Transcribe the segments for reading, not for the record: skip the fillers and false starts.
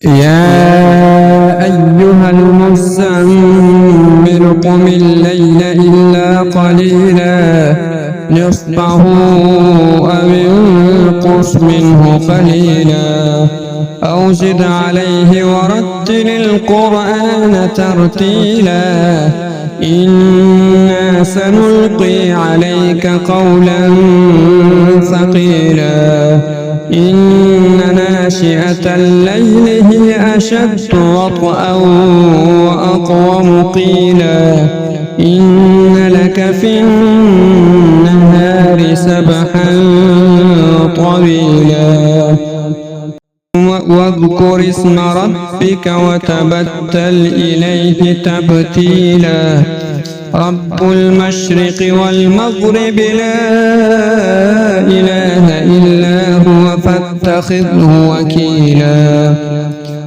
يا أيها المزمل قم الليل إلا قليلا نصفه أو انقص منه قليلا أو زد عليه ورتل القرآن ترتيلا إنا سنلقي عليك قولا ثقيلا إن ناشئة الليل هي أشد وطئا وأقوم قيلا إن لك في النهار سبحا طويلا واذكر اسم ربك وتبتل إليه تبتيلا رب المشرق والمغرب لا إله إلا هو فاتخذه وكيلا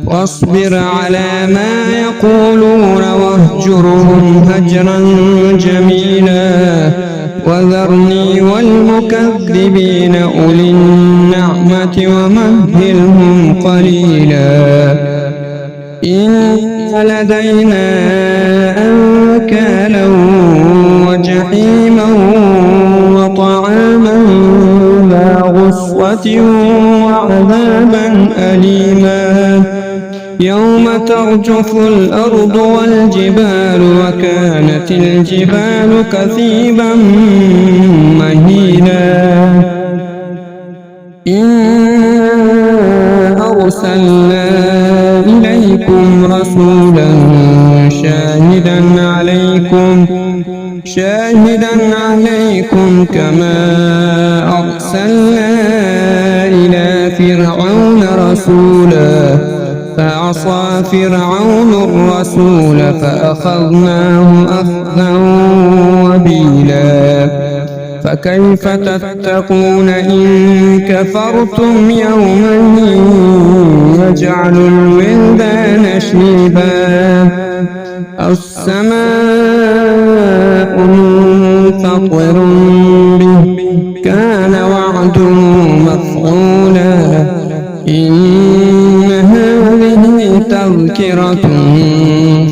واصبر على ما يقولون واهجرهم هجرا جميلا وذرني والمكذبين أولي النعمة ومهلهم قليلا إن لدينا أنكالا وجحيما وطعاما ذا غصة وعذابا أليما يوم ترجف الأرض والجبال وكانت الجبال كثيبا مهيلا إنا أرسلنا إليكم رسولا شاهدا عليكم كما أرسلنا إلى فرعون رسولا فعصى فرعون الرسول فأخذناه أخذا وبيلا فكيف تتقون إن كفرتم يوما يجعل الولدان شيبا السماء منفطر به كان وعده مفعولا إن هذه تذكرة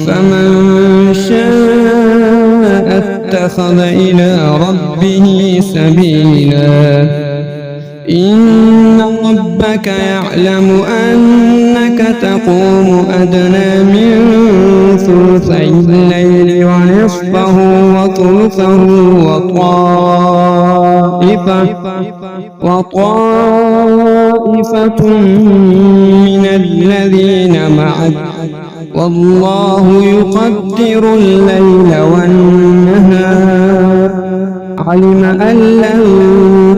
فمن شاء اتخذ إلى ربه سبيلا إن ربك يعلم أنك تقوم أدنى من ثلثي الليل ونصفه وثلثه وطائفة من الذين معك والله يقدر الليل والنهار علم أن لن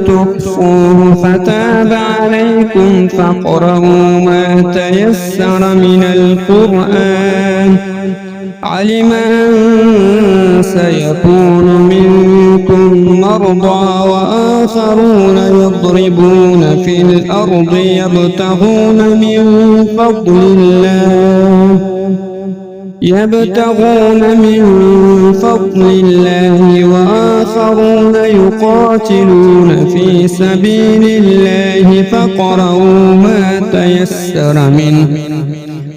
تحصوه فتاب عليكم فاقرؤوا ما تيسر من القرآن علم أن سيكون منكم مرضى وآخرون يضربون في الأرض يبتغون من فضل الله وآخرون يقاتلون في سبيل الله فاقرؤوا ما تيسر منه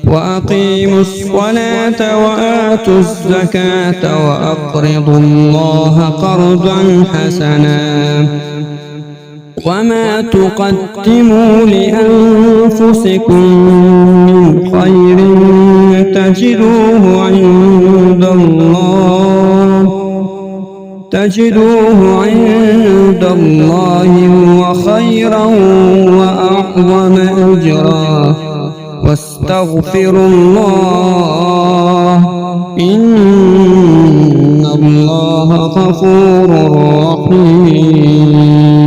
وأقيموا الصلاة وآتوا الزكاة وأقرضوا الله قرضا حسنا وما تقدموا لأنفسكم من خير تجدوه عند الله هو خيرا وأعظم أجرا واستغفروا الله إن الله غفور رحيم